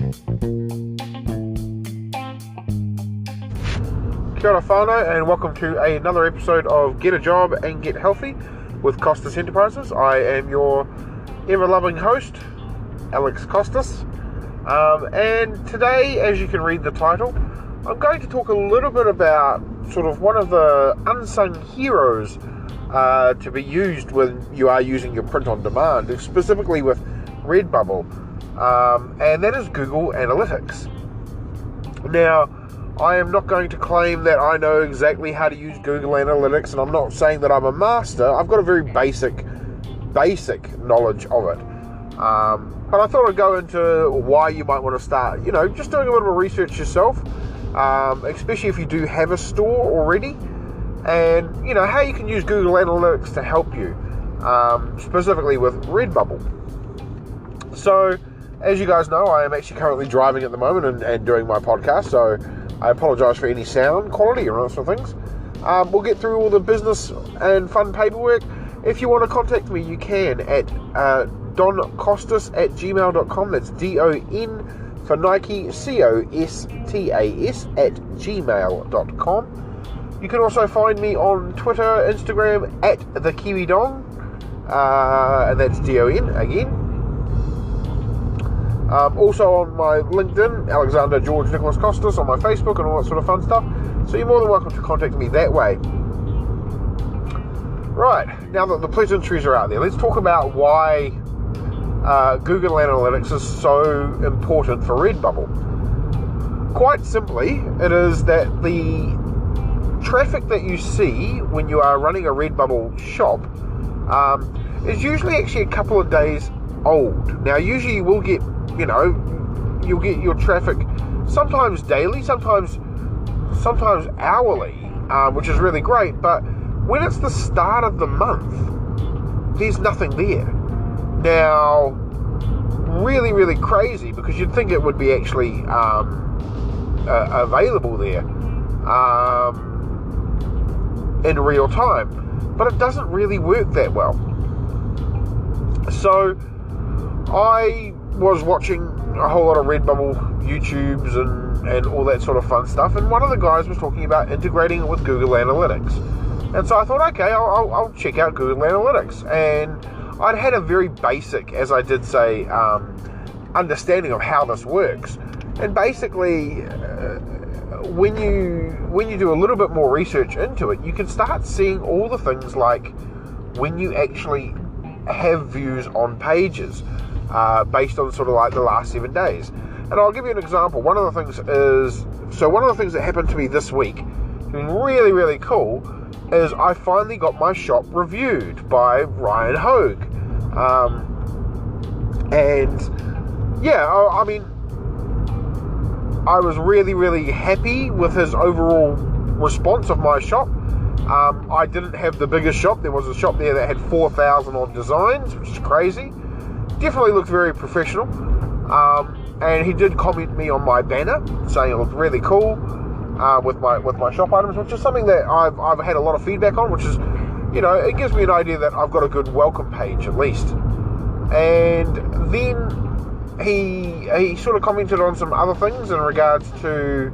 Kia ora whānau, and welcome to another episode of Get a Job and Get Healthy with Costas Enterprises. I am your ever-loving host, Alex Costas, and today, as you can read the title, I'm going to talk a little bit about sort of one of the unsung heroes to be used when you are using your print on demand, specifically with Redbubble, and that is Google Analytics. Now, I am not going to claim that I know exactly how to use Google Analytics, and I'm not saying that I'm a master. I've got a very basic knowledge of it. But I thought I'd go into why you might want to start, just doing a little bit of research yourself, especially if you do have a store already, and, how you can use Google Analytics to help you, specifically with Redbubble. So, as you guys know, I am actually currently driving at the moment and doing my podcast, so I apologise for any sound quality and all those sort of things. We'll get through all the business and fun paperwork. If you want to contact me, you can at doncostas@gmail.com. That's DON for Nike, COSTAS @gmail.com. You can also find me on Twitter, Instagram at the Kiwi Dong, and that's DON again. Also on my LinkedIn, Alexander George Nicholas Costas, on my Facebook and all that sort of fun stuff. So you're more than welcome to contact me that way. Right, now that the pleasantries are out there, let's talk about why Google Analytics is so important for Redbubble. Quite simply, it is that the traffic that you see when you are running a Redbubble shop is usually actually a couple of days old. Now, usually you will get, you'll get your traffic sometimes daily, sometimes hourly, which is really great. But when it's the start of the month, there's nothing there. Now, really, really crazy, because you'd think it would be actually available there in real time, but it doesn't really work that well. So I was watching a whole lot of Redbubble YouTubes and all that sort of fun stuff, and one of the guys was talking about integrating it with Google Analytics. And so I thought, okay, I'll check out Google Analytics. And I'd had a very basic, as I did say, understanding of how this works. And basically, when you do a little bit more research into it, you can start seeing all the things like when you actually have views on pages based on sort of like the last 7 days. And I'll give you an example. One of the things that happened to me this week, been really, really cool, is I finally got my shop reviewed by Ryan Hogue. I was really, really happy with his overall response of my shop. I didn't have the biggest shop. There was a shop there that had 4,000 odd designs, which is crazy. Definitely looked very professional. And he did comment me on my banner, saying it looked really cool with my shop items, which is something that I've had a lot of feedback on, which is, it gives me an idea that I've got a good welcome page at least. And then he sort of commented on some other things in regards to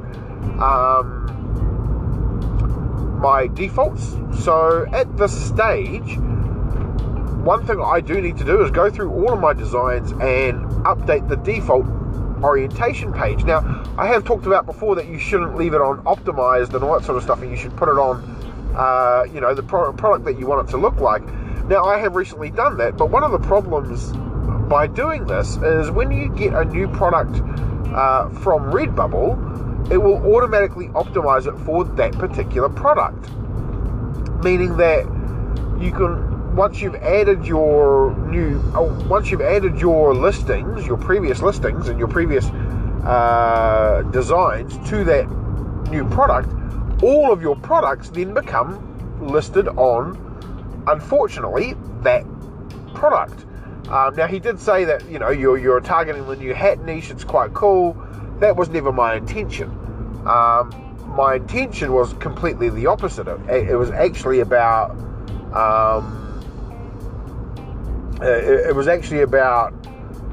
my defaults. So at this stage, one thing I do need to do is go through all of my designs and update the default orientation page. Now, I have talked about before that you shouldn't leave it on optimized and all that sort of stuff, and you should put it on the product that you want it to look like. Now, I have recently done that, but one of the problems by doing this is when you get a new product from Redbubble, it will automatically optimize it for that particular product, meaning that you can, once you've added your listings, your previous listings and your previous designs to that new product, all of your products then become listed on, unfortunately, that product. Now, he did say that, you're targeting the new hat niche. It's quite cool. That was never my intention. My intention was completely the opposite. It was actually about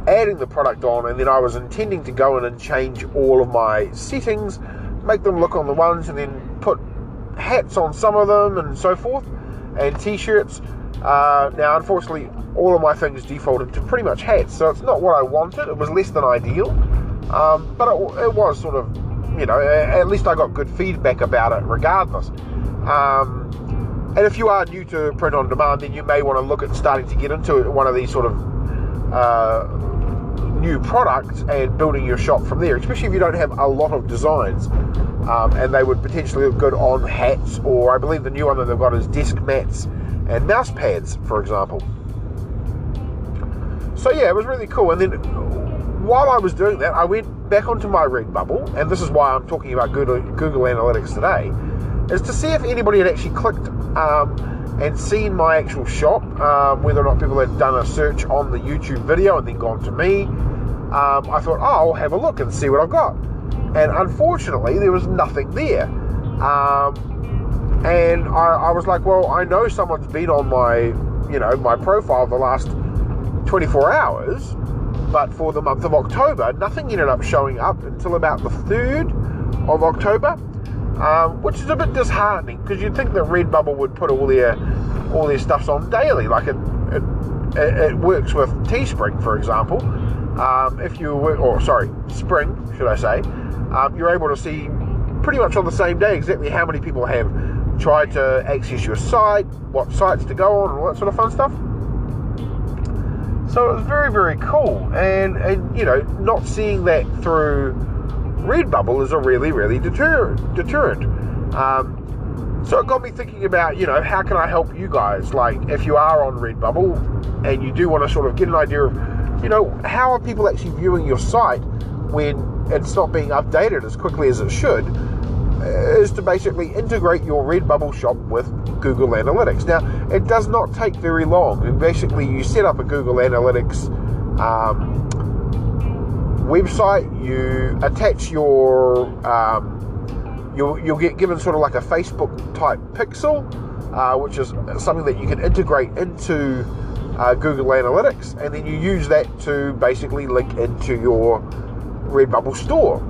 adding the product on, and then I was intending to go in and change all of my settings, make them look on the ones, and then put hats on some of them and so forth, and t-shirts. Now, unfortunately, all of my things defaulted to pretty much hats, so it's not what I wanted. It was less than ideal, but it was sort of, at least I got good feedback about it regardless. And if you are new to print on demand, then you may want to look at starting to get into one of these sort of new products and building your shop from there, especially if you don't have a lot of designs, and they would potentially look good on hats, or I believe the new one that they've got is desk mats and mouse pads, for example. So yeah, it was really cool. And then while I was doing that, I went back onto my Redbubble, and this is why I'm talking about Google Analytics today, is to see if anybody had actually clicked and seen my actual shop, whether or not people had done a search on the YouTube video and then gone to me. I thought, I'll have a look and see what I've got. And unfortunately, there was nothing there. And I was like, well, I know someone's been on my profile the last 24 hours, but for the month of October, nothing ended up showing up until about the 3rd of October, which is a bit disheartening, because you'd think that Redbubble would put all their stuffs on daily, like it works with Teespring, for example. Spring, should I say, you're able to see pretty much on the same day exactly how many people have tried to access your site, what sites to go on, and all that sort of fun stuff. So it was very, very cool, and not seeing that through Redbubble is a really, really deterrent. So it got me thinking about, how can I help you guys? Like, if you are on Redbubble and you do want to sort of get an idea of, how are people actually viewing your site when it's not being updated as quickly as it should, is to basically integrate your Redbubble shop with Google Analytics. Now, it does not take very long, and basically you set up a Google Analytics website, you attach your you'll get given sort of like a Facebook type pixel, which is something that you can integrate into Google Analytics, and then you use that to basically link into your Redbubble store.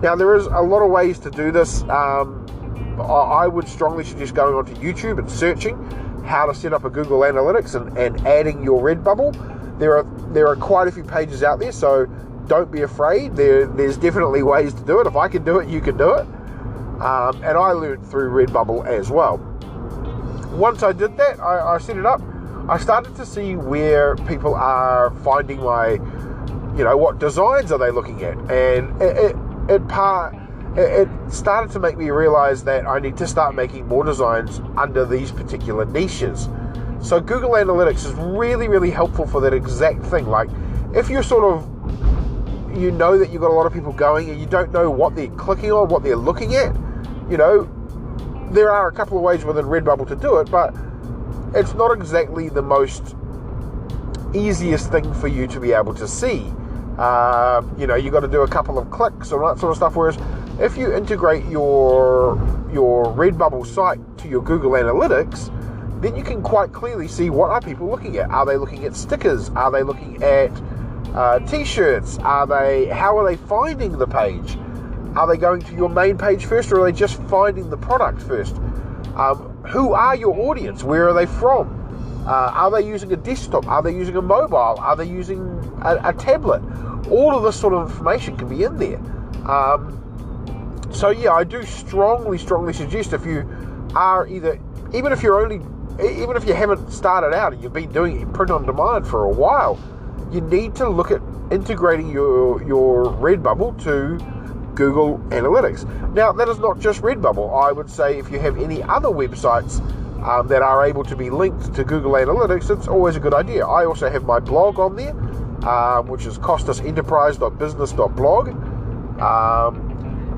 Now, there is a lot of ways to do this. I would strongly suggest going onto YouTube and searching how to set up a Google Analytics and adding your Redbubble. There are quite a few pages out there, so don't be afraid. There's definitely ways to do it. If I can do it, you can do it. And I learned through Redbubble as well. Once I did that, I set it up. I started to see where people are finding my, what designs are they looking at, and it started to make me realize that I need to start making more designs under these particular niches. So Google Analytics is really, really helpful for that exact thing. Like, if you're sort of, that you've got a lot of people going and you don't know what they're clicking on, what they're looking at, there are a couple of ways within Redbubble to do it, but it's not exactly the most easiest thing for you to be able to see. You've got to do a couple of clicks and that sort of stuff, whereas if you integrate your Redbubble site to your Google Analytics, then you can quite clearly see what are people looking at. Are they looking at stickers? Are they looking at t-shirts? How are they finding the page? Are they going to your main page first, or are they just finding the product first? Who are your audience? Where are they from? Are they using a desktop? Are they using a mobile? Are they using a tablet? All of this sort of information can be in there. So yeah, I do strongly suggest, if you are even if you haven't started out and you've been doing print on demand for a while, you need to look at integrating your Redbubble to Google Analytics. Now, that is not just Redbubble. I would say if you have any other websites that are able to be linked to Google Analytics, it's always a good idea. I also have my blog on there, which is costasenterprise.business.blog,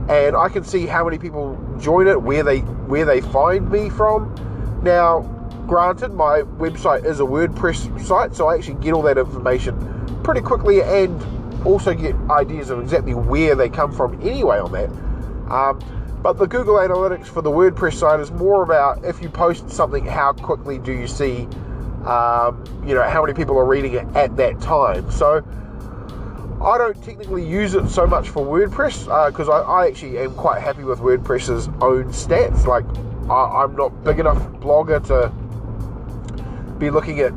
and I can see how many people join it, where they find me from. Now, granted, my website is a WordPress site, so I actually get all that information pretty quickly, and also get ideas of exactly where they come from anyway on that. But the Google Analytics for the WordPress site is more about, if you post something, how quickly do you see, how many people are reading it at that time. So I don't technically use it so much for WordPress because I actually am quite happy with WordPress's own stats. Like, I'm not big enough blogger to be looking at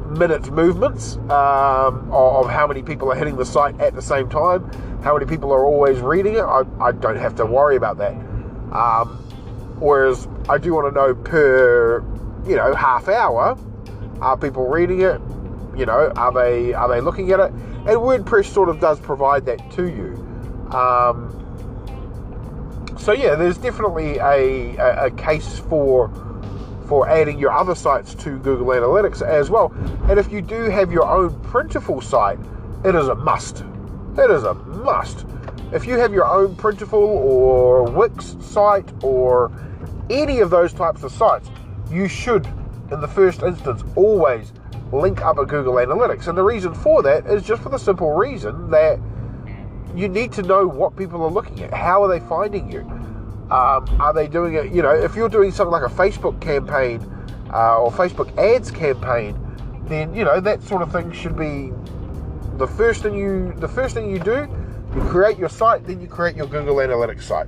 minute movements of how many people are hitting the site at the same time, how many people are always reading it. I don't have to worry about that. Whereas I do want to know per half hour, are people reading it? Are they looking at it? And WordPress sort of does provide that to you. So yeah, there's definitely a case for adding your other sites to Google Analytics as well. And if you do have your own printable site, it is a must. It is a must. If you have your own printable or Wix site or any of those types of sites, you should, in the first instance, always link up a Google Analytics. And the reason for that is just for the simple reason that you need to know what people are looking at. How are they finding you? Are they doing it, if you're doing something like a Facebook campaign or Facebook ads campaign, then, that sort of thing should be the first thing you do. You create your site, then you create your Google Analytics site.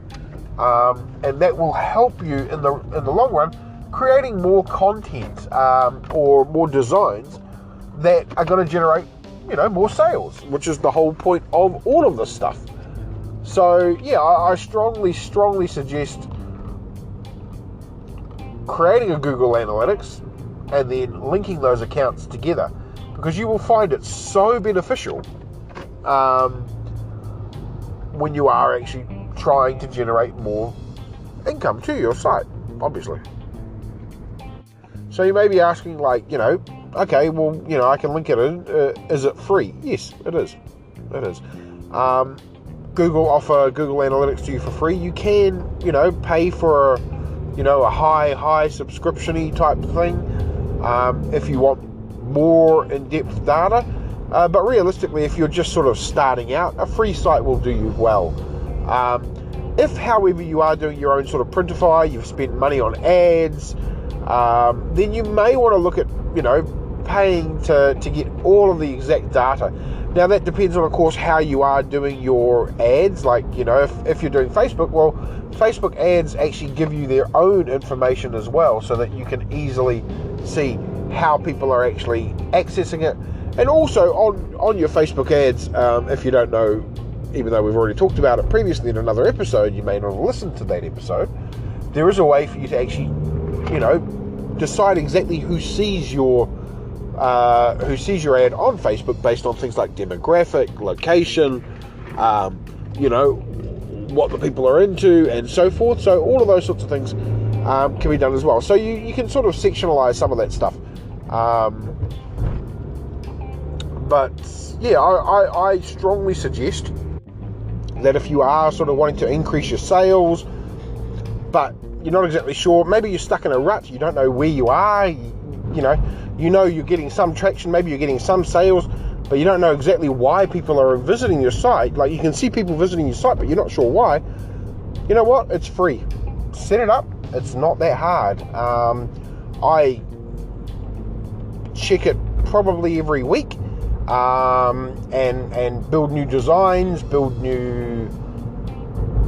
And that will help you in the long run, creating more content or more designs that are going to generate, more sales, which is the whole point of all of this stuff. So yeah, I strongly suggest creating a Google Analytics and then linking those accounts together, because you will find it so beneficial when you are actually trying to generate more income to your site, obviously. So you may be asking, like, okay, well, I can link it in. Is it free? Yes, it is. It is. Google offer Google Analytics to you for free. You can, pay for, a high subscription-y type thing if you want more in-depth data. But realistically, if you're just sort of starting out, a free site will do you well. If, however, you are doing your own sort of printify, you've spent money on ads, then you may want to look at, paying to get all of the exact data. Now, that depends on, of course, how you are doing your ads. Like, if you're doing Facebook, well, Facebook ads actually give you their own information as well, so that you can easily see how people are actually accessing it. And also on your Facebook ads, if you don't know, even though we've already talked about it previously in another episode, you may not have listened to that episode, there is a way for you to actually, decide exactly who sees your ad on Facebook based on things like demographic, location, what the people are into, and so forth. So all of those sorts of things can be done as well. So you can sort of sectionalize some of that stuff. But yeah, I strongly suggest that if you are sort of wanting to increase your sales, but you're not exactly sure, maybe you're stuck in a rut, you don't know where you are, you're getting some traction, maybe you're getting some sales, but you don't know exactly why people are visiting your site. Like, you can see people visiting your site, but you're not sure why. You know what? It's free. Set it up. It's not that hard. I check it probably every week, and build new designs, build new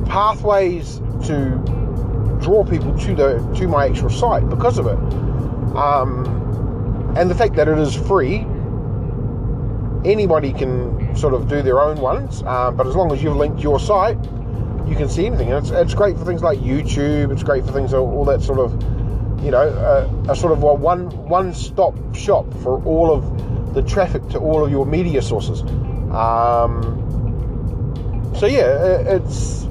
pathways to draw people to my actual site because of it. And the fact that it is free, anybody can sort of do their own ones, but as long as you've linked your site, you can see anything. And it's great for things like YouTube. It's great for things, all that sort of, a sort of one-stop shop for all of the traffic to all of your media sources. So yeah, it's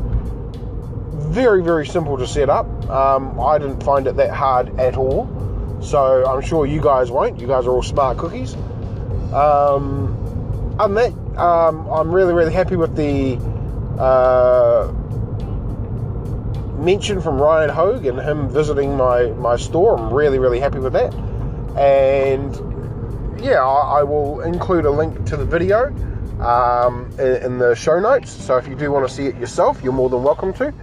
very, very simple to set up. I didn't find it that hard at all, so I'm sure you guys won't. You guys are all smart cookies. I'm really, really happy with the mention from Ryan Hogue and him visiting my store. I'm really, really happy with that. And yeah, I will include a link to the video in the show notes, so if you do want to see it yourself, you're more than welcome to.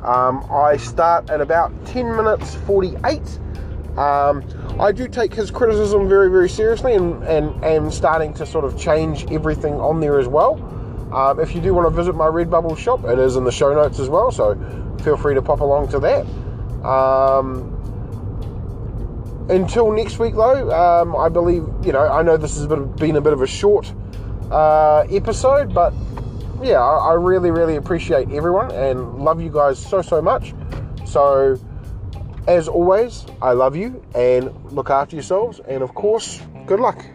I start at about 10 minutes 48 I do take his criticism very, very seriously, and am starting to sort of change everything on there as well. If you do want to visit my Redbubble shop, it is in the show notes as well, so feel free to pop along to that. Until next week, though, I believe, I know this has been a bit of a short episode, but yeah, I really, really appreciate everyone and love you guys so, so much. So, as always, I love you and look after yourselves, and of course, good luck.